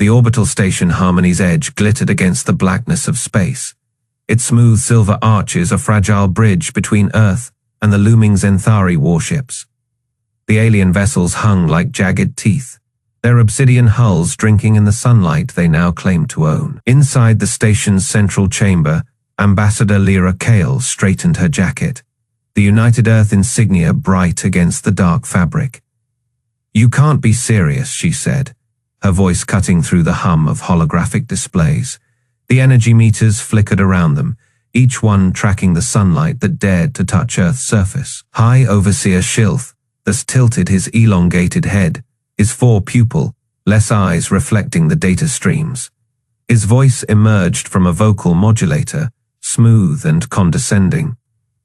The orbital station Harmony's edge glittered against the blackness of space. Its smooth silver arches a fragile bridge between Earth and the looming Zenthari warships. The alien vessels hung like jagged teeth, their obsidian hulls drinking in the sunlight they now claimed to own. Inside the station's central chamber, Ambassador Lyra Kale straightened her jacket, the United Earth insignia bright against the dark fabric. "You can't be serious," she said, her voice cutting through the hum of holographic displays. The energy meters flickered around them, each one tracking the sunlight that dared to touch Earth's surface. High Overseer Shilth thus tilted his elongated head, his four-pupil, less eyes reflecting the data streams. His voice emerged from a vocal modulator, smooth and condescending.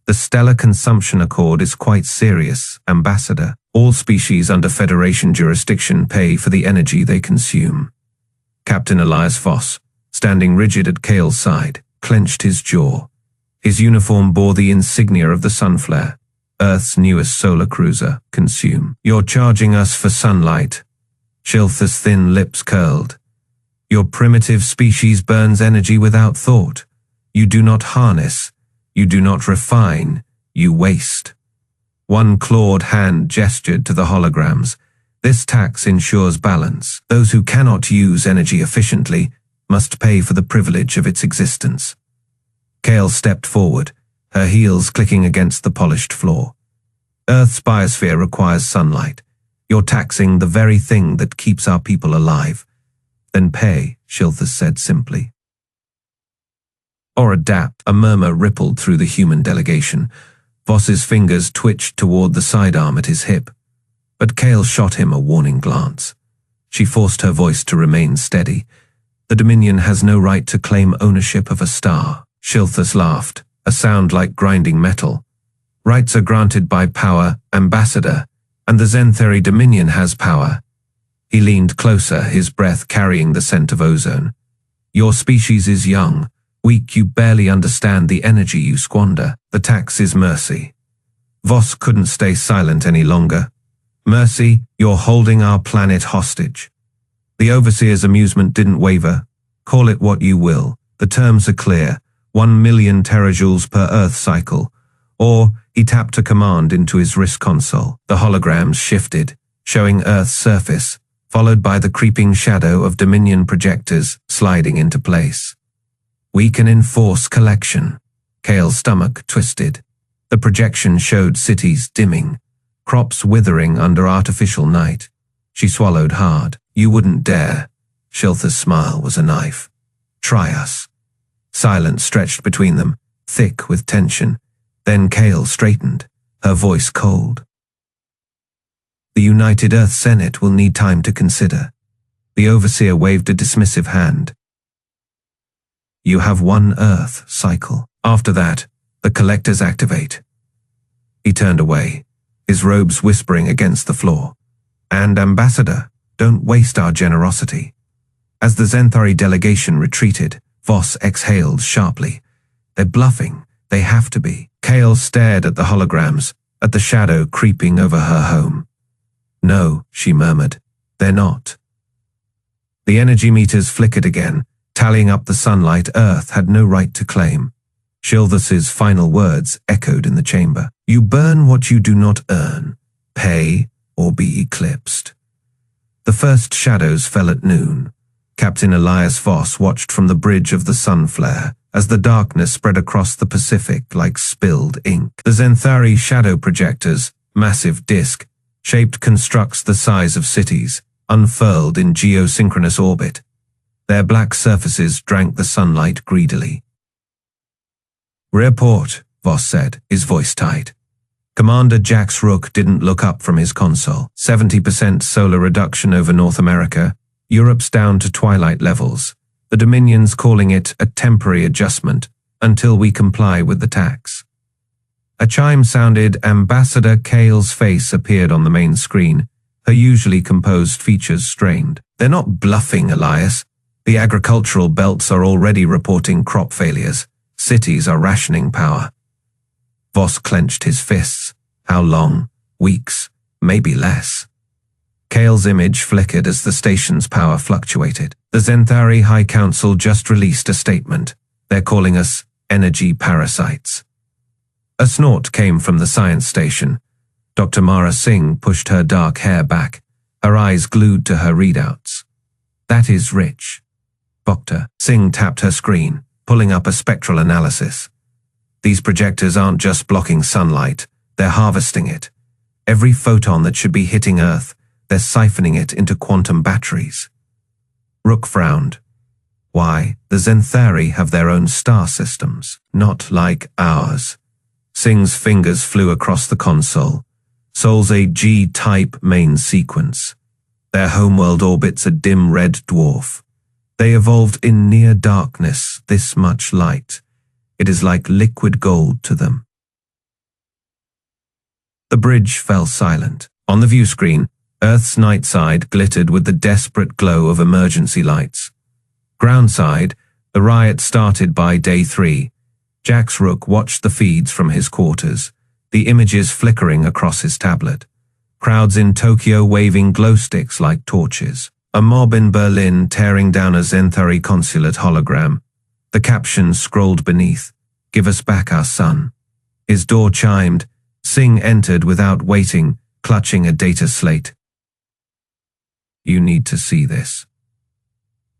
"The stellar consumption accord is quite serious, Ambassador. All species under Federation jurisdiction pay for the energy they consume." Captain Elias Voss, standing rigid at Kale's side, clenched his jaw. His uniform bore the insignia of the Sunflare, Earth's newest solar cruiser. "Consume. You're charging us for sunlight." Shilth's thin lips curled. "Your primitive species burns energy without thought. You do not harness. You do not refine. You waste." One clawed hand gestured to the holograms. "This tax ensures balance. Those who cannot use energy efficiently must pay for the privilege of its existence." Kale stepped forward, her heels clicking against the polished floor. "Earth's biosphere requires sunlight. You're taxing the very thing that keeps our people alive. Then pay," Shilthus said simply. "Or adapt." A murmur rippled through the human delegation. Voss's fingers twitched toward the sidearm at his hip, but Kale shot him a warning glance. She forced her voice to remain steady. "The Dominion has no right to claim ownership of a star." Shilthus laughed, a sound like grinding metal. "Rights are granted by power, Ambassador, and the Zenthari Dominion has power." He leaned closer, his breath carrying the scent of ozone. "Your species is young, weak. You barely understand the energy you squander. The tax is mercy." Voss couldn't stay silent any longer. "Mercy, you're holding our planet hostage." The Overseer's amusement didn't waver. "Call it what you will. The terms are clear. 1 million terajoules per Earth cycle." Or, he tapped a command into his wrist console. The holograms shifted, showing Earth's surface, followed by the creeping shadow of Dominion projectors sliding into place. "We can enforce collection." Kale's stomach twisted. The projection showed cities dimming, crops withering under artificial night. She swallowed hard. "You wouldn't dare." Shilth's smile was a knife. "Try us." Silence stretched between them, thick with tension. Then Kale straightened, her voice cold. "The United Earth Senate will need time to consider." The Overseer waved a dismissive hand. "You have 1 Earth cycle. After that, the collectors activate." He turned away, his robes whispering against the floor. "And Ambassador, don't waste our generosity." As the Zenthari delegation retreated, Voss exhaled sharply. "They're bluffing. They have to be." Kale stared at the holograms, at the shadow creeping over her home. "No," she murmured, "they're not." The energy meters flickered again, tallying up the sunlight Earth had no right to claim. Shilthus's final words echoed in the chamber. "You burn what you do not earn. Pay or be eclipsed." The first shadows fell at noon. Captain Elias Voss watched from the bridge of the Sunflare as the darkness spread across the Pacific like spilled ink. The Zenthari shadow projectors, massive disc-shaped constructs the size of cities, unfurled in geosynchronous orbit. Their black surfaces drank the sunlight greedily. "Report," Voss said, his voice tight. Commander Jax Rook didn't look up from his console. 70% solar reduction over North America. Europe's down to twilight levels. The Dominion's calling it a temporary adjustment until we comply with the tax. A chime sounded. Ambassador Kale's face appeared on the main screen, her usually composed features strained. "They're not bluffing, Elias. The agricultural belts are already reporting crop failures. Cities are rationing power." Voss clenched his fists. "How long? Weeks, maybe less." Kale's image flickered as the station's power fluctuated. The Zenthari High Council just released a statement. They're calling us energy parasites. A snort came from the science station. Dr. Mara Singh pushed her dark hair back, her eyes glued to her readouts. That is rich. Doctor Singh tapped her screen, pulling up a spectral analysis. These projectors aren't just blocking sunlight, they're harvesting it. Every photon that should be hitting Earth, they're siphoning it into quantum batteries. Rook frowned. Why, the Zenthari have their own star systems, not like ours. Singh's fingers flew across the console. Sol's a G-type main sequence. Their homeworld orbits a dim red dwarf. They evolved in near darkness, this much light. It is like liquid gold to them. The bridge fell silent. On the view screen, Earth's night side glittered with the desperate glow of emergency lights. Ground side, the riot started by day 3. Jax Rook watched the feeds from his quarters, the images flickering across his tablet. Crowds in Tokyo waving glow sticks like torches. A mob in Berlin tearing down a Zenthari consulate hologram. The caption scrolled beneath, "Give us back our son." His door chimed. Singh entered without waiting, clutching a data slate. "You need to see this."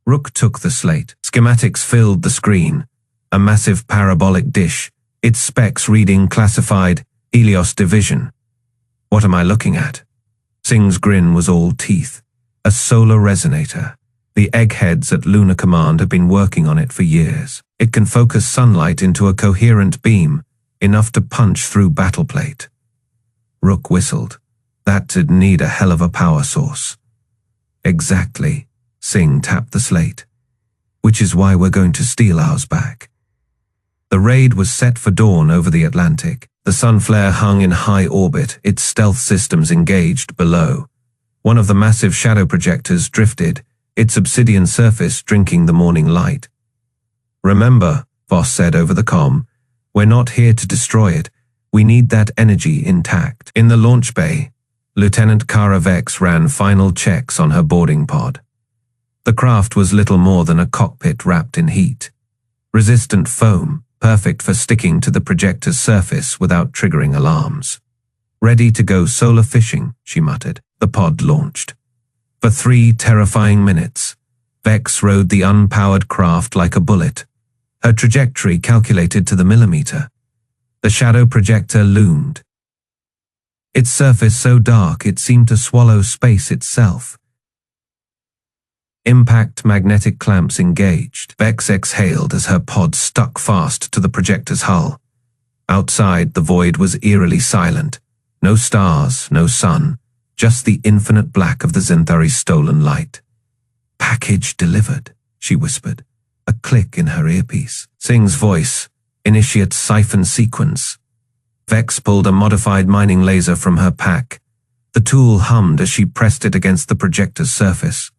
Rook took the slate. Schematics filled the screen. A massive parabolic dish, its specs reading classified Helios Division. "What am I looking at?" Singh's grin was all teeth. A solar resonator. The eggheads at Lunar Command have been working on it for years. It can focus sunlight into a coherent beam, enough to punch through battleplate. Rook whistled. That'd need a hell of a power source. Exactly. Singh tapped the slate. Which is why we're going to steal ours back. The raid was set for dawn over the Atlantic. The sun flare hung in high orbit, its stealth systems engaged below. One of the massive shadow projectors drifted, its obsidian surface drinking the morning light. "Remember," Voss said over the comm, "we're not here to destroy it. We need that energy intact." In the launch bay, Lieutenant Kara Vex ran final checks on her boarding pod. The craft was little more than a cockpit wrapped in heat. Resistant foam, perfect for sticking to the projector's surface without triggering alarms. "Ready to go solar fishing," she muttered. The pod launched. For 3 terrifying minutes, Vex rode the unpowered craft like a bullet, her trajectory calculated to the millimeter. The shadow projector loomed. Its surface so dark it seemed to swallow space itself. Impact magnetic clamps engaged. Vex exhaled as her pod stuck fast to the projector's hull. Outside, the void was eerily silent. No stars, no sun, just the infinite black of the Zenthari's stolen light. "Package delivered," she whispered, a click in her earpiece. Singh's voice, "Initiate siphon sequence." Vex pulled a modified mining laser from her pack. The tool hummed as she pressed it against the projector's surface.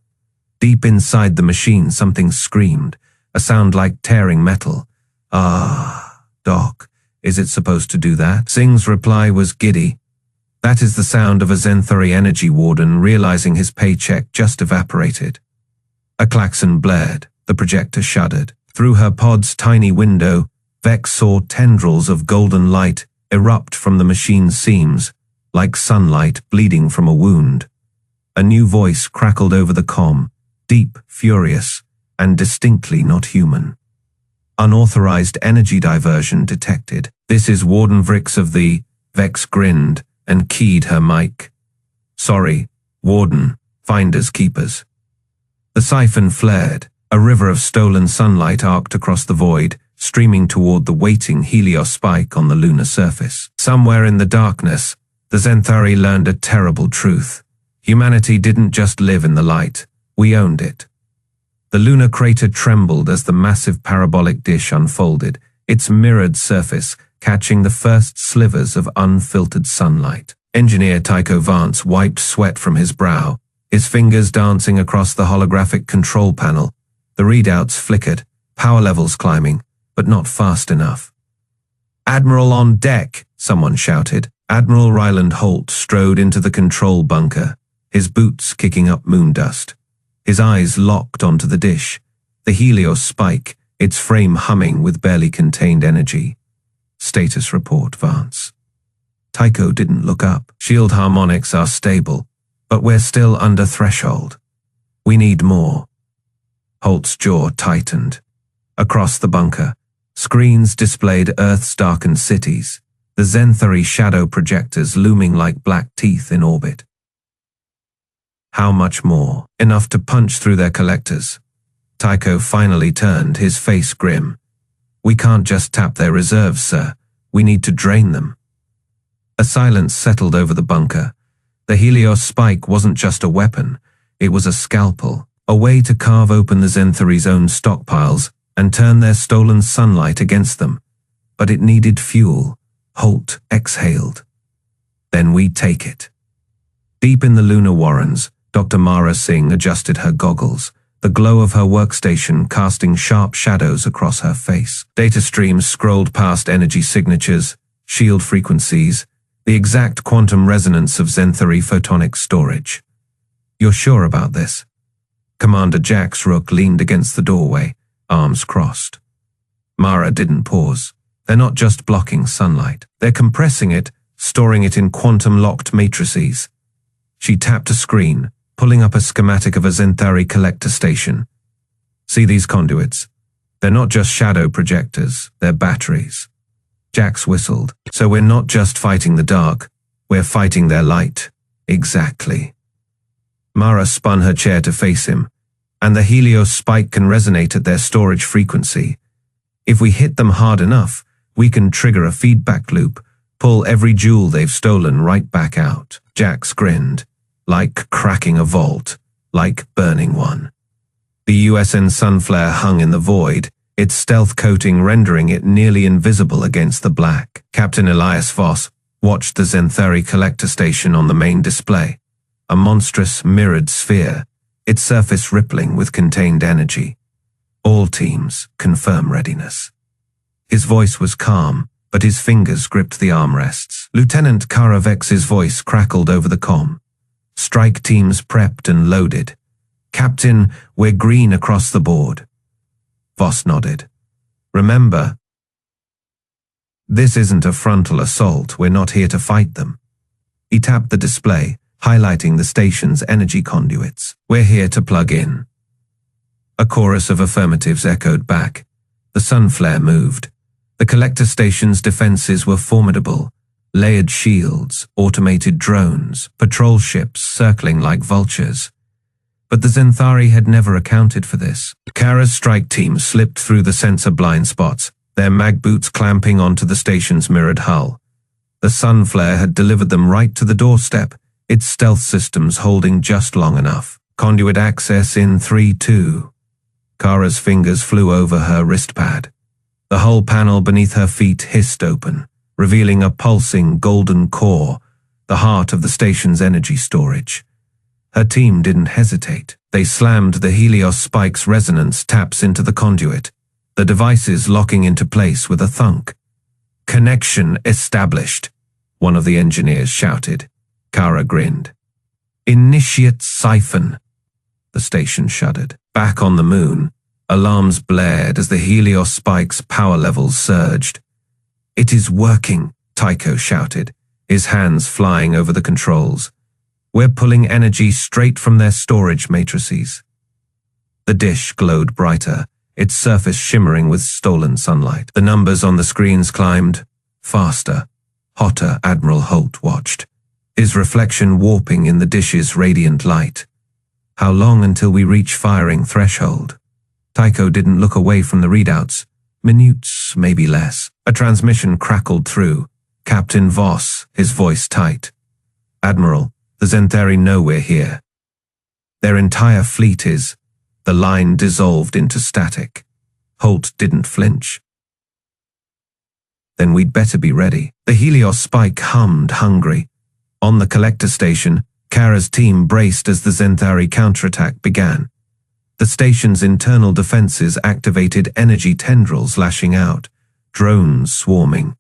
Deep inside the machine, something screamed, a sound like tearing metal. "Ah, Doc, is it supposed to do that?" Singh's reply was giddy. "That is the sound of a Zenthari energy warden realizing his paycheck just evaporated." A klaxon blared. The projector shuddered. Through her pod's tiny window, Vex saw tendrils of golden light erupt from the machine's seams, like sunlight bleeding from a wound. A new voice crackled over the comm, deep, furious, and distinctly not human. "Unauthorized energy diversion detected. This is Warden Vrix of the..." Vex grinned and keyed her mic. "Sorry, Warden, finders keepers." The siphon flared. A river of stolen sunlight arced across the void, streaming toward the waiting Helios spike on the lunar surface. Somewhere in the darkness, the Zenthari learned a terrible truth. Humanity didn't just live in the light. We owned it. The lunar crater trembled as the massive parabolic dish unfolded, its mirrored surface catching the first slivers of unfiltered sunlight. Engineer Tycho Vance wiped sweat from his brow, his fingers dancing across the holographic control panel. The readouts flickered, power levels climbing, but not fast enough. "Admiral on deck," someone shouted. Admiral Ryland Holt strode into the control bunker, his boots kicking up moon dust. his eyes locked onto the dish, the Helios spike, its frame humming with barely contained energy. Status report, Vance. Tycho didn't look up. Shield harmonics are stable, but we're still under threshold. We need more. Holt's jaw tightened. Across the bunker, screens displayed Earth's darkened cities, the Zenthari shadow projectors looming like black teeth in orbit. How much more? Enough to punch through their collectors. Tycho finally turned, his face grim. We can't just tap their reserves, sir. We need to drain them. A silence settled over the bunker. The Helios spike wasn't just a weapon. It was a scalpel, a way to carve open the Zenthari's own stockpiles and turn their stolen sunlight against them. But it needed fuel. Holt exhaled. Then we take it. Deep in the lunar warrens, Dr. Mara Singh adjusted her goggles, the glow of her workstation casting sharp shadows across her face. Data streams scrolled past energy signatures, shield frequencies, the exact quantum resonance of Zenthari photonic storage. You're sure about this? Commander Jax Rook leaned against the doorway, arms crossed. Mara didn't pause. They're not just blocking sunlight. They're compressing it, storing it in quantum-locked matrices. She tapped a screen, pulling up a schematic of a Zenthari collector station. See these conduits? They're not just shadow projectors, they're batteries. Jax whistled. So we're not just fighting the dark, we're fighting their light. Exactly. Mara spun her chair to face him, and the Helios spike can resonate at their storage frequency. If we hit them hard enough, we can trigger a feedback loop, pull every jewel they've stolen right back out. Jax grinned. Like cracking a vault, like burning one. The USN Sunflare hung in the void, its stealth coating rendering it nearly invisible against the black. Captain Elias Voss watched the Zenthari collector station on the main display, a monstrous mirrored sphere, its surface rippling with contained energy. All teams, confirm readiness. His voice was calm, but his fingers gripped the armrests. Lieutenant Karavex's voice crackled over the comm. Strike teams prepped and loaded. Captain, we're green across the board. Voss nodded. Remember, this isn't a frontal assault. We're not here to fight them. He tapped the display, highlighting the station's energy conduits. We're here to plug in. A chorus of affirmatives echoed back. The Sunflare moved. The collector station's defenses were formidable. Layered shields, automated drones, patrol ships circling like vultures. But the Zenthari had never accounted for this. Kara's strike team slipped through the sensor blind spots, their mag boots clamping onto the station's mirrored hull. The Sunflare had delivered them right to the doorstep, its stealth systems holding just long enough. Conduit access in 3-2. Kara's fingers flew over her wrist pad. The hull panel beneath her feet hissed open, revealing a pulsing golden core, the heart of the station's energy storage. Her team didn't hesitate. They slammed the Helios spike's resonance taps into the conduit, the devices locking into place with a thunk. Connection established, one of the engineers shouted. Kara grinned. Initiate siphon. The station shuddered. Back on the moon, alarms blared as the Helios spike's power levels surged. It is working, Tycho shouted, his hands flying over the controls. We're pulling energy straight from their storage matrices. The dish glowed brighter, its surface shimmering with stolen sunlight. The numbers on the screens climbed. Faster, hotter. Admiral Holt watched, his reflection warping in the dish's radiant light. How long until we reach firing threshold? Tycho didn't look away from the readouts. Minutes, maybe less. A transmission crackled through. Captain Voss, his voice tight. Admiral, the Zenthari know we're here. Their entire fleet is. The line dissolved into static. Holt didn't flinch. Then we'd better be ready. The Helios spike hummed, hungry. On the collector station, Kara's team braced as the Zenthari counterattack began. The station's internal defenses activated energy tendrils lashing out, drones swarming.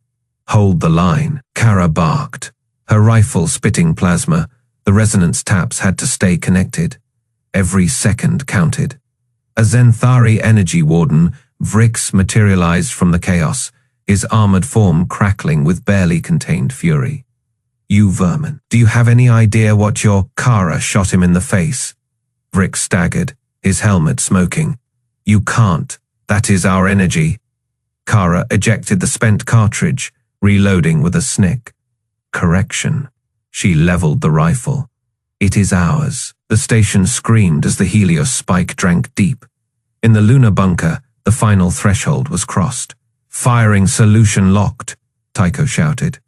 Hold the line, Kara barked. Her rifle spitting plasma, the resonance taps had to stay connected. Every second counted. A Zenthari energy warden, Vrix, materialized from the chaos, his armored form crackling with barely contained fury. "You vermin, do you have any idea what your Kara shot him in the face?" Vrix staggered, his helmet smoking. "You can't. That is our energy." Kara ejected the spent cartridge, reloading with a snick. "Correction." She leveled the rifle. "It is ours." The station screamed as the Helios spike drank deep. In the lunar bunker, the final threshold was crossed. "Firing solution locked," Tycho shouted.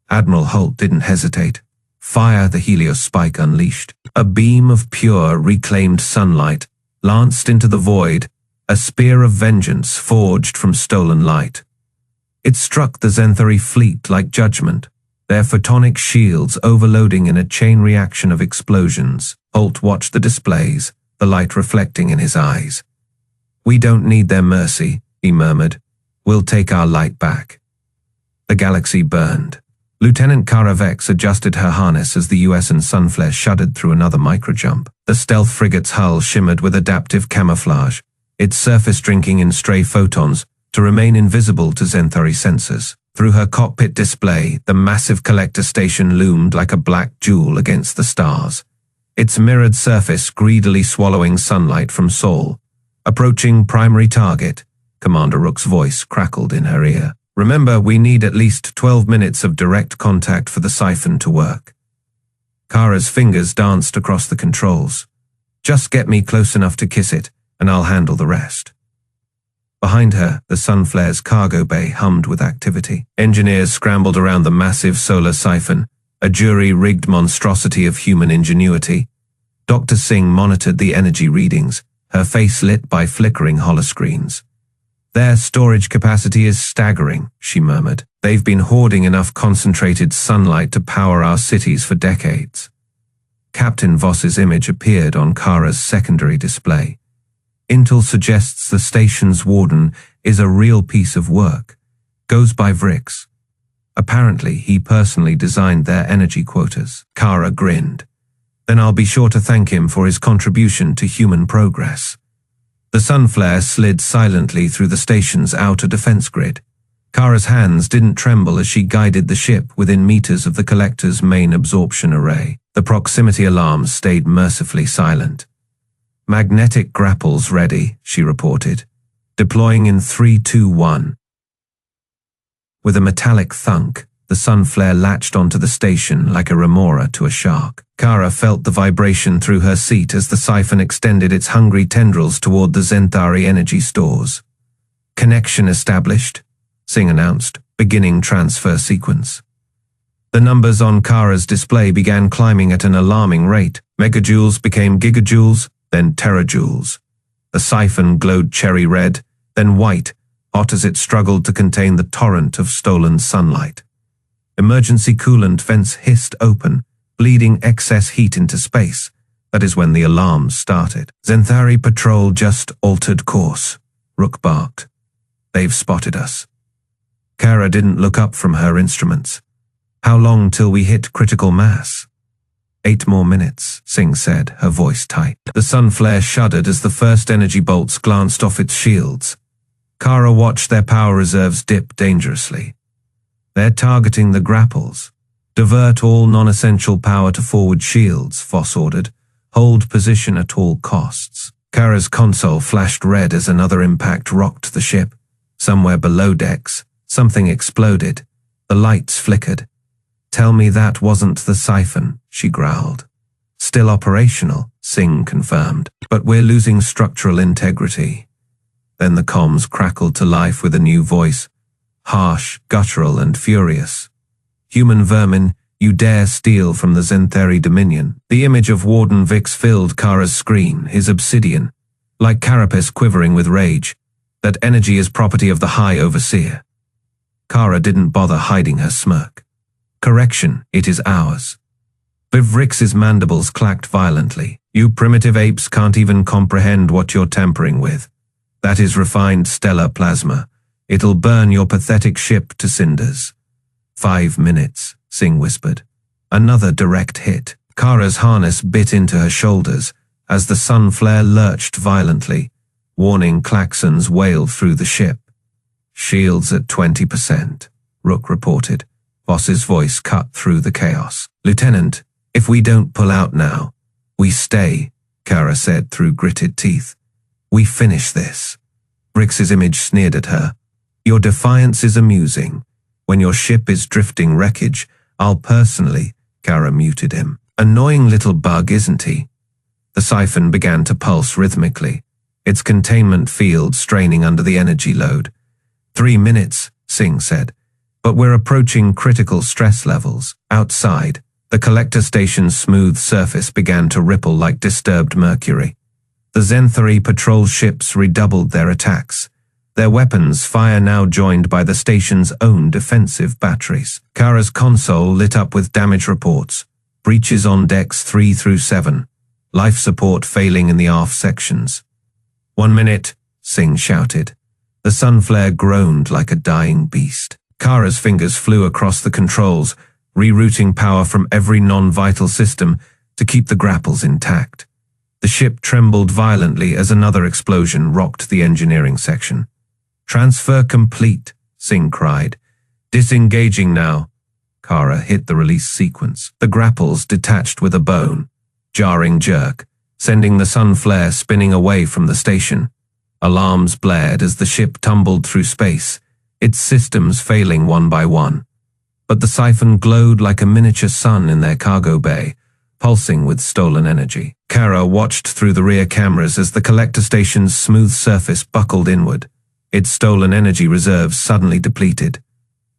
Admiral Holt didn't hesitate. Fire, the Helios spike unleashed. A beam of pure, reclaimed sunlight lanced into the void, a spear of vengeance forged from stolen light. It struck the Zenthari fleet like judgment, their photonic shields overloading in a chain reaction of explosions. Holt watched the displays, the light reflecting in his eyes. "We don't need their mercy," he murmured. "We'll take our light back." The galaxy burned. Lieutenant Kara Vex adjusted her harness as the US and Sunflare shuddered through another microjump. The stealth frigate's hull shimmered with adaptive camouflage, its surface drinking in stray photons to remain invisible to Zenthari sensors. Through her cockpit display, the massive collector station loomed like a black jewel against the stars, its mirrored surface greedily swallowing sunlight from Sol. "Approaching primary target," Commander Rook's voice crackled in her ear. "Remember, we need at least 12 minutes of direct contact for the siphon to work." Kara's fingers danced across the controls. "Just get me close enough to kiss it, and I'll handle the rest." Behind her, the Sunflare's cargo bay hummed with activity. Engineers scrambled around the massive solar siphon, a jury-rigged monstrosity of human ingenuity. Dr. Singh monitored the energy readings, her face lit by flickering holoscreens. "Their storage capacity is staggering," she murmured. "They've been hoarding enough concentrated sunlight to power our cities for decades." Captain Voss's image appeared on Kara's secondary display. "Intel suggests the station's warden is a real piece of work. Goes by Vrix. Apparently, he personally designed their energy quotas." Kara grinned. "Then I'll be sure to thank him for his contribution to human progress." The Sunflare slid silently through the station's outer defense grid. Kara's hands didn't tremble as she guided the ship within meters of the collector's main absorption array. The proximity alarms stayed mercifully silent. "Magnetic grapples ready," she reported. "Deploying in 3, 2, 1. With a metallic thunk, the Sunflare latched onto the station like a remora to a shark. Kara felt the vibration through her seat as the siphon extended its hungry tendrils toward the Zenthari energy stores. "Connection established," Singh announced, beginning transfer sequence. The numbers on Kara's display began climbing at an alarming rate. Megajoules became gigajoules, then terajoules. The siphon glowed cherry red, then white, hot as it struggled to contain the torrent of stolen sunlight. Emergency coolant vents hissed open, bleeding excess heat into space. That is when the alarms started. "Zenthari patrol just altered course," Rook barked. "They've spotted us." Kara didn't look up from her instruments. "How long till we hit critical mass?" 8 more minutes, Singh said, her voice tight. The Sunflare shuddered as the first energy bolts glanced off its shields. Kara watched their power reserves dip dangerously. "They're targeting the grapples. Divert all non-essential power to forward shields," Voss ordered. "Hold position at all costs." Kara's console flashed red as another impact rocked the ship. Somewhere below decks, something exploded. The lights flickered. "Tell me that wasn't the siphon," she growled. "Still operational," Singh confirmed. "But we're losing structural integrity." Then the comms crackled to life with a new voice. Harsh, guttural, and furious. "Human vermin, you dare steal from the Zenthari Dominion." The image of Warden Vix filled Kara's screen, his obsidian, like carapace quivering with rage. "That energy is property of the High Overseer." Kara didn't bother hiding her smirk. "Correction, it is ours." Vivrix's mandibles clacked violently. "You primitive apes can't even comprehend what you're tampering with. That is refined stellar plasma. It'll burn your pathetic ship to cinders." 5 minutes, Singh whispered. Another direct hit. Kara's harness bit into her shoulders, as the sun flare lurched violently. Warning klaxons wailed through the ship. "Shields at 20%, Rook reported. Voss's voice cut through the chaos. "Lieutenant, if we don't pull out now, we stay," Kara said through gritted teeth. "We finish this." Brix's image sneered at her. "Your defiance is amusing. When your ship is drifting wreckage, I'll personally—" Kara muted him. "Annoying little bug, isn't he?" The siphon began to pulse rhythmically, its containment field straining under the energy load. 3 minutes, Singh said. "But we're approaching critical stress levels." Outside, the collector station's smooth surface began to ripple like disturbed mercury. The Zenthari patrol ships redoubled their attacks, their weapons fire now joined by the station's own defensive batteries. Kara's console lit up with damage reports, breaches on decks 3 through 7, life support failing in the aft sections. 1 minute, Singh shouted. The sun flare groaned like a dying beast. Kara's fingers flew across the controls, rerouting power from every non-vital system to keep the grapples intact. The ship trembled violently as another explosion rocked the engineering section. "Transfer complete," Singh cried. "Disengaging now." Kara hit the release sequence. The grapples detached with a bone, jarring jerk, sending the sun flare spinning away from the station. Alarms blared as the ship tumbled through space, its systems failing one by one. But the siphon glowed like a miniature sun in their cargo bay, pulsing with stolen energy. Kara watched through the rear cameras as the collector station's smooth surface buckled inward, its stolen energy reserves suddenly depleted.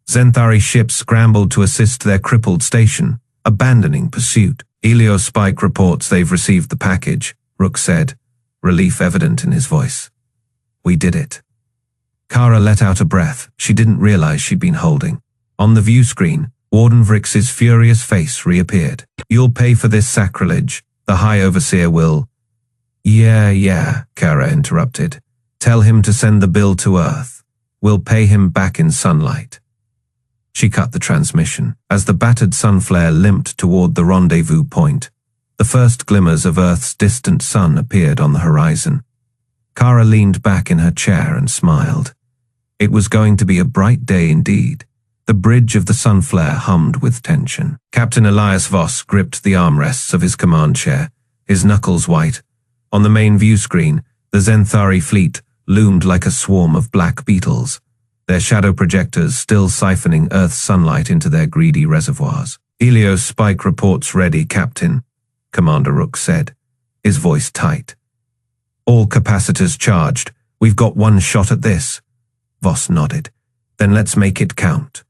Zenthari ships scrambled to assist their crippled station, abandoning pursuit. "Helios Spike reports they've received the package," Rook said, relief evident in his voice. "We did it." Kara let out a breath she didn't realize she'd been holding. On the view screen, Warden Vrix's furious face reappeared. "You'll pay for this sacrilege. The High Overseer will—" Yeah, Kara interrupted. "Tell him to send the bill to Earth. We'll pay him back in sunlight." She cut the transmission. As the battered sun flare limped toward the rendezvous point, the first glimmers of Earth's distant sun appeared on the horizon. Kara leaned back in her chair and smiled. It was going to be a bright day indeed. The bridge of the sun flare hummed with tension. Captain Elias Voss gripped the armrests of his command chair, his knuckles white. On the main view screen, the Zenthari fleet loomed like a swarm of black beetles, their shadow projectors still siphoning Earth's sunlight into their greedy reservoirs. "Helios Spike reports ready, Captain," Commander Rook said, his voice tight. "All capacitors charged. We've got one shot at this." Voss nodded. "Then let's make it count."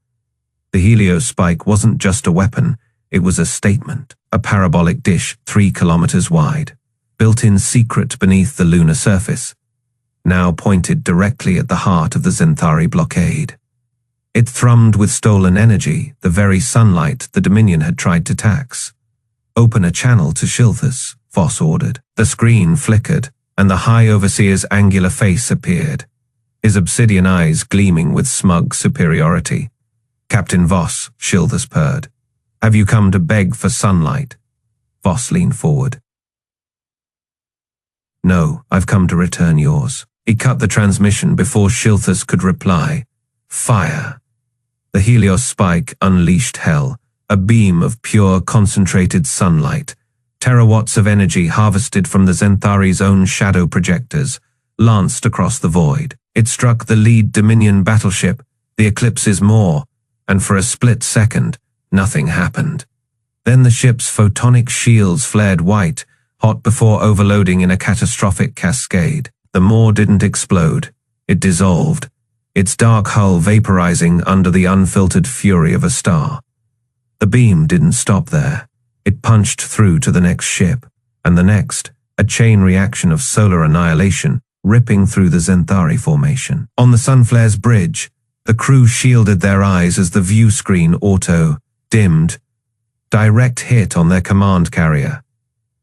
The Helios Spike wasn't just a weapon, it was a statement, a parabolic dish 3 kilometers wide, built in secret beneath the lunar surface, now pointed directly at the heart of the Zenthari blockade. It thrummed with stolen energy, the very sunlight the Dominion had tried to tax. "Open a channel to Shilthus," Voss ordered. The screen flickered, and the High Overseer's angular face appeared, his obsidian eyes gleaming with smug superiority. "Captain Voss," Shilthus purred. "Have you come to beg for sunlight?" Voss leaned forward. "No, I've come to return yours." He cut the transmission before Shilthus could reply. Fire. The Helios Spike unleashed hell, a beam of pure concentrated sunlight, terawatts of energy harvested from the Zenthari's own shadow projectors, lanced across the void. It struck the lead Dominion battleship, the Eclipse's Maw, and for a split second, nothing happened. Then the ship's photonic shields flared white, hot before overloading in a catastrophic cascade. The Maw didn't explode. It dissolved, its dark hull vaporizing under the unfiltered fury of a star. The beam didn't stop there. It punched through to the next ship, and the next, a chain reaction of solar annihilation, ripping through the Zenthari formation. On the Sunflare's bridge, the crew shielded their eyes as the view screen auto-dimmed. Direct hit on their command carrier.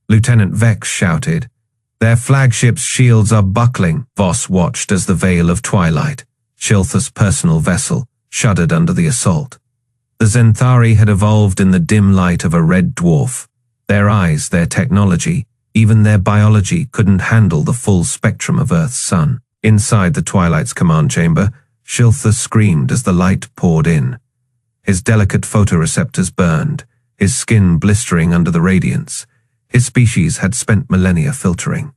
Lieutenant Vex shouted, "Their flagship's shields are buckling." Voss watched as the veil of twilight, Shilthus' personal vessel, shuddered under the assault. The Zenthari had evolved in the dim light of a red dwarf, their eyes, their technology, Even their biology couldn't handle the full spectrum of Earth's sun. Inside the Twilight's command chamber, Shiltha screamed as the light poured in. His delicate photoreceptors burned, his skin blistering under the radiance. His species had spent millennia filtering.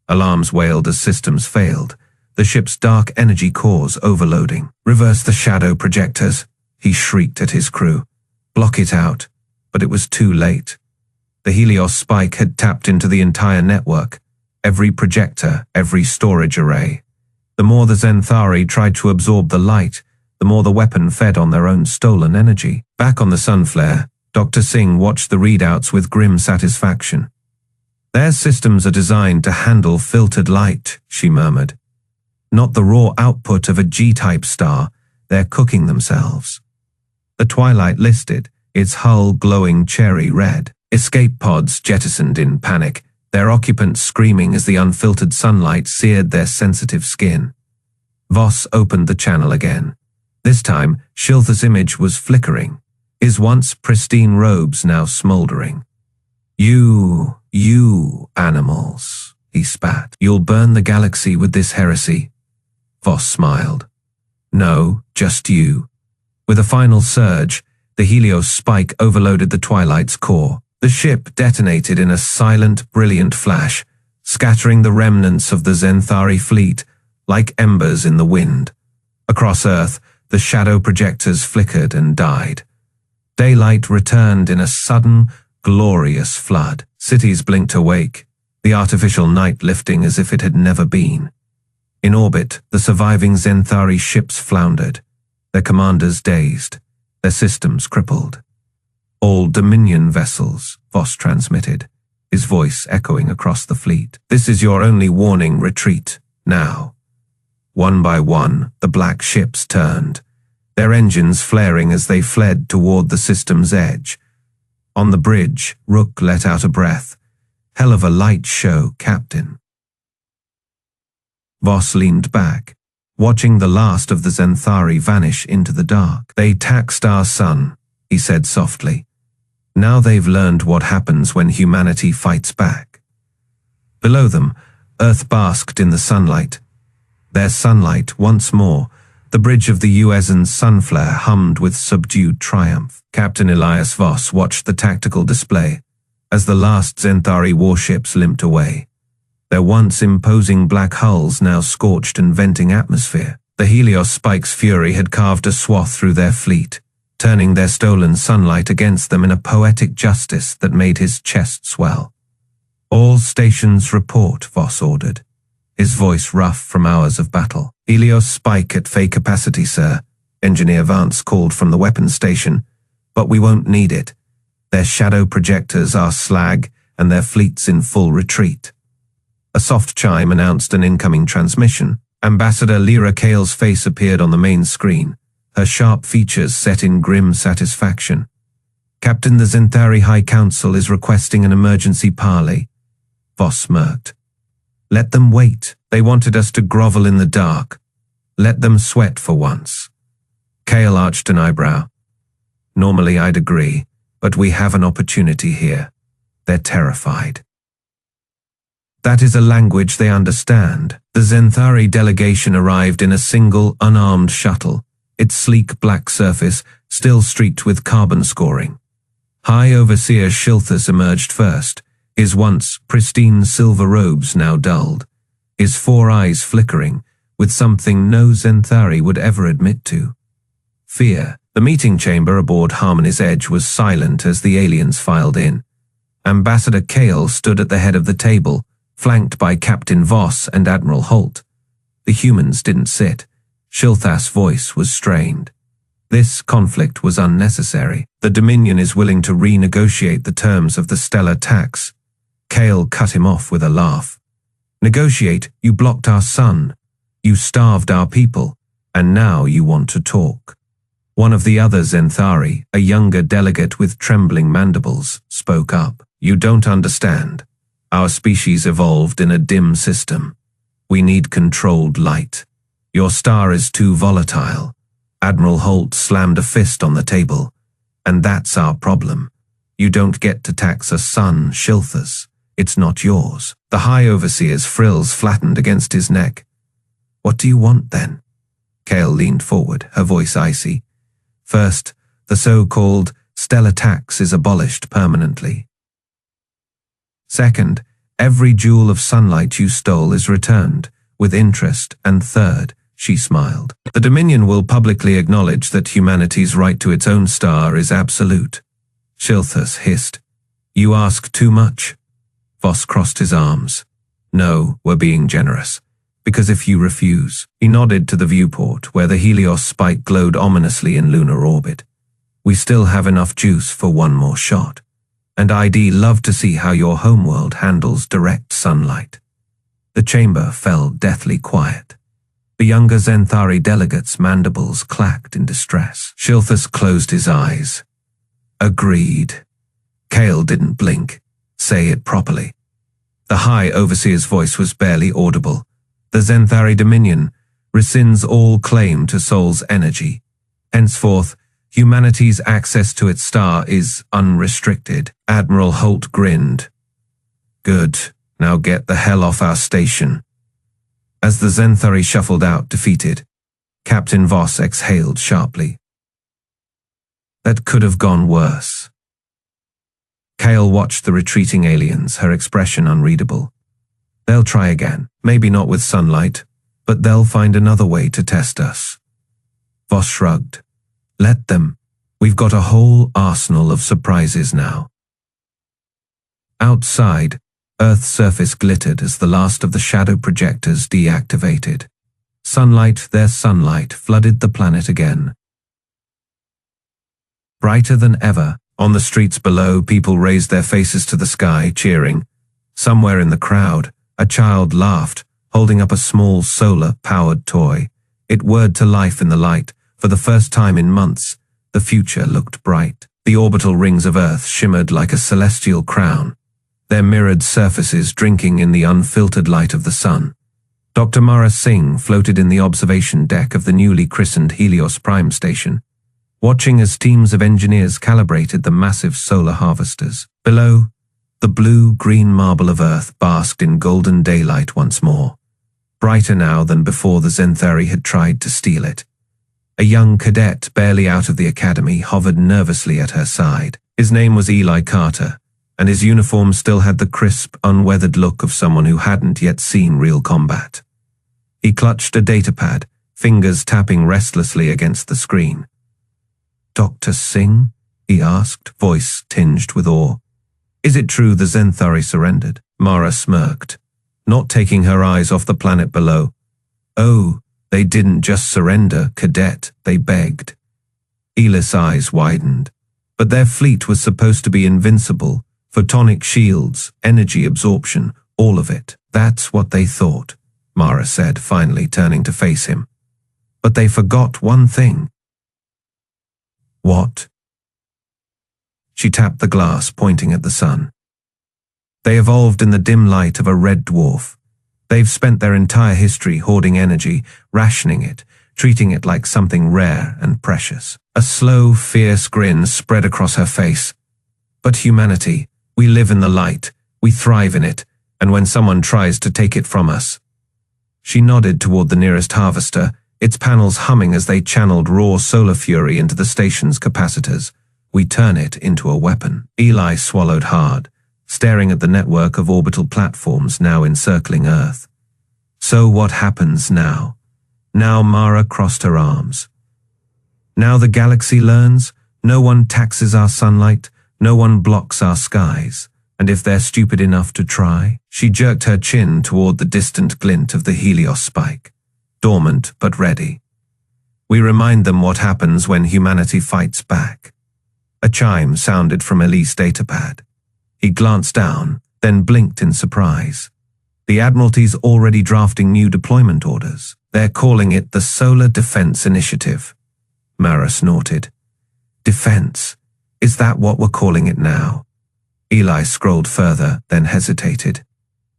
Alarms wailed as systems failed, the ship's dark energy cores overloading. "Reverse the shadow projectors," he shrieked at his crew. "Block it out." But it was too late. The Helios spike had tapped into the entire network, every projector, every storage array. The more the Zenthari tried to absorb the light, the more the weapon fed on their own stolen energy. Back on the Sunflare, Dr. Singh watched the readouts with grim satisfaction. "Their systems are designed to handle filtered light," she murmured. "Not the raw output of a G-type star, they're cooking themselves." The Twilight listed, its hull glowing cherry red. Escape pods jettisoned in panic, their occupants screaming as the unfiltered sunlight seared their sensitive skin. Voss opened the channel again. This time, Shiltha's image was flickering, his once pristine robes now smoldering. You animals," he spat. "You'll burn the galaxy with this heresy." Voss smiled. "No, just you." With a final surge, the Helios spike overloaded the Twilight's core. The ship detonated in a silent, brilliant flash, scattering the remnants of the Zenthari fleet like embers in the wind. Across Earth, the shadow projectors flickered and died. Daylight returned in a sudden, glorious flood. Cities blinked awake, the artificial night lifting as if it had never been. In orbit, the surviving Zenthari ships floundered, their commanders dazed, their systems crippled. "All Dominion vessels," Voss transmitted, his voice echoing across the fleet. "This is your only warning, retreat, now." One by one, the black ships turned, their engines flaring as they fled toward the system's edge. On the bridge, Rook let out a breath. "Hell of a light show, Captain." Voss leaned back, watching the last of the Zenthari vanish into the dark. "They taxed our sun," he said softly. "Now they've learned what happens when humanity fights back." Below them, Earth basked in the sunlight. Their sunlight once more, the bridge of the USN's Sunflare hummed with subdued triumph. Captain Elias Voss watched the tactical display as the last Zenthari warships limped away, their once imposing black hulls now scorched and venting atmosphere. The Helios spike's fury had carved a swath through their fleet, turning their stolen sunlight against them in a poetic justice that made his chest swell. "All stations report," Voss ordered, his voice rough from hours of battle. "Helios spike at Fey capacity, sir," Engineer Vance called from the weapons station, "but we won't need it. Their shadow projectors are slag and their fleet's in full retreat." A soft chime announced an incoming transmission. Ambassador Lyra Kale's face appeared on the main screen, her sharp features set in grim satisfaction. "Captain, the Zenthari High Council is requesting an emergency parley." Voss smirked. "Let them wait. They wanted us to grovel in the dark. Let them sweat for once." Kale arched an eyebrow. "Normally I'd agree, but we have an opportunity here. They're terrified." That is a language they understand. The Zenthari delegation arrived in a single, unarmed shuttle, its sleek black surface still streaked with carbon scoring. High Overseer Shilthus emerged first, his once pristine silver robes now dulled, his four eyes flickering with something no Zenthari would ever admit to: fear. The meeting chamber aboard Harmony's Edge was silent as the aliens filed in. Ambassador Kale stood at the head of the table, flanked by Captain Voss and Admiral Holt. The humans didn't sit. Shilthas' voice was strained. This conflict was unnecessary. The Dominion is willing to renegotiate the terms of the stellar tax. Kale cut him off with a laugh. "Negotiate? You blocked our sun. You starved our people. And now you want to talk." One of the other Zenthari, a younger delegate with trembling mandibles, spoke up. "You don't understand. Our species evolved in a dim system. We need controlled light. Your star is too volatile." Admiral Holt slammed a fist on the table. "And that's our problem. You don't get to tax a sun, Shilthus. It's not yours. The High Overseer's frills flattened against his neck. What do you want, then? Kale leaned forward, her voice icy. First, the so-called stellar tax is abolished permanently. Second, every joule of sunlight you stole is returned, with interest. And third, she smiled, the Dominion will publicly acknowledge that humanity's right to its own star is absolute. Shilthus hissed. You ask too much. Voss crossed his arms. No, we're being generous. Because if you refuse, he nodded to the viewport where the Helios spike glowed ominously in lunar orbit. We still have enough juice for one more shot. And I'd love to see how your homeworld handles direct sunlight. The chamber fell deathly quiet. The younger Zenthari delegate's mandibles clacked in distress. Shilthus closed his eyes. Agreed. Kale didn't blink. Say it properly. The High Overseer's voice was barely audible. The Zenthari Dominion rescinds all claim to Soul's energy. Henceforth, humanity's access to its star is unrestricted. Admiral Holt grinned. Good. Now get the hell off our station. As the Zenthari shuffled out defeated, Captain Voss exhaled sharply. That could have gone worse. Kale watched the retreating aliens, her expression unreadable. They'll try again, maybe not with sunlight, but they'll find another way to test us. Voss shrugged. Let them. We've got a whole arsenal of surprises now. Outside, Earth's surface glittered as the last of the shadow projectors deactivated. Sunlight, their sunlight, flooded the planet again. Brighter than ever, on the streets below, people raised their faces to the sky, cheering. Somewhere in the crowd, a child laughed, holding up a small solar-powered toy. It whirred to life in the light. For the first time in months, the future looked bright. The orbital rings of Earth shimmered like a celestial crown, their mirrored surfaces drinking in the unfiltered light of the sun. Dr. Mara Singh floated in the observation deck of the newly christened Helios Prime Station, watching as teams of engineers calibrated the massive solar harvesters. Below, the blue-green marble of Earth basked in golden daylight once more, brighter now than before the Zenthari had tried to steal it. A young cadet barely out of the academy hovered nervously at her side. His name was Eli Carter, and his uniform still had the crisp, unweathered look of someone who hadn't yet seen real combat. He clutched a datapad, fingers tapping restlessly against the screen. Dr. Singh? He asked, voice tinged with awe. Is it true the Zenthari surrendered? Mara smirked, not taking her eyes off the planet below. Oh, they didn't just surrender, cadet, they begged. Eli's eyes widened. But their fleet was supposed to be invincible. Photonic shields, energy absorption, all of it. That's what they thought, Mara said, finally turning to face him. But they forgot one thing. What? She tapped the glass, pointing at the sun. They evolved in the dim light of a red dwarf. They've spent their entire history hoarding energy, rationing it, treating it like something rare and precious. A slow, fierce grin spread across her face. But humanity, we live in the light, we thrive in it, and when someone tries to take it from us. She nodded toward the nearest harvester, its panels humming as they channeled raw solar fury into the station's capacitors. We turn it into a weapon. Eli swallowed hard, staring at the network of orbital platforms now encircling Earth. So what happens now? Now Mara crossed her arms. Now the galaxy learns, no one taxes our sunlight, no one blocks our skies, and if they're stupid enough to try, she jerked her chin toward the distant glint of the Helios spike, dormant but ready. We remind them what happens when humanity fights back. A chime sounded from Eli's datapad. He glanced down, then blinked in surprise. The Admiralty's already drafting new deployment orders. They're calling it the Solar Defense Initiative. Mara snorted. Defense? Is that what we're calling it now? Eli scrolled further, then hesitated.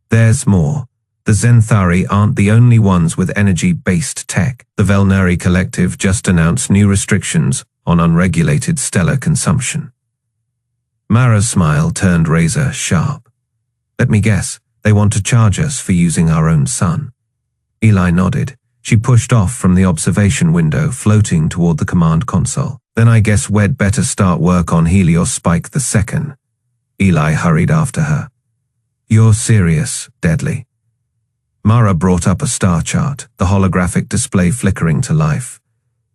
There's more. The Zenthari aren't the only ones with energy-based tech. The Velnari Collective just announced new restrictions on unregulated stellar consumption. Mara's smile turned razor sharp. Let me guess, they want to charge us for using our own sun. Eli nodded. She pushed off from the observation window, floating toward the command console. Then I guess we'd better start work on Helios Spike II. Eli hurried after her. You're serious, Deadly. Mara brought up a star chart, the holographic display flickering to life.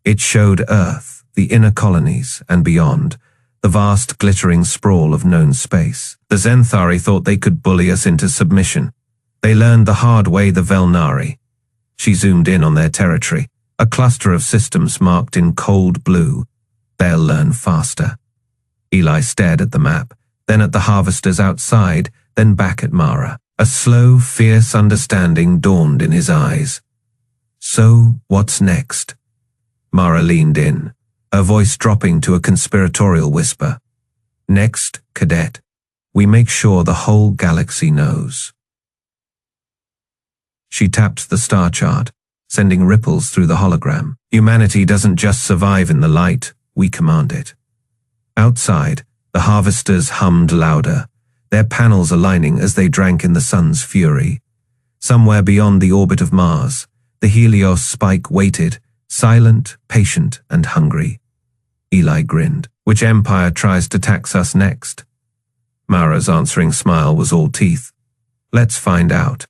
It showed Earth, the inner colonies, and beyond, the vast glittering sprawl of known space. The Zenthari thought they could bully us into submission. They learned the hard way the Velnari. She zoomed in on their territory, a cluster of systems marked in cold blue. They'll learn faster. Eli stared at the map, then at the harvesters outside, then back at Mara. A slow, fierce understanding dawned in his eyes. So, what's next? Mara leaned in, her voice dropping to a conspiratorial whisper. Next, Cadet, we make sure the whole galaxy knows. She tapped the star chart, sending ripples through the hologram. Humanity doesn't just survive in the light, we command it. Outside, the harvesters hummed louder, their panels aligning as they drank in the sun's fury. Somewhere beyond the orbit of Mars, the Helios Spike waited, silent, patient, and hungry. Eli grinned. Which empire tries to tax us next? Mara's answering smile was all teeth. Let's find out.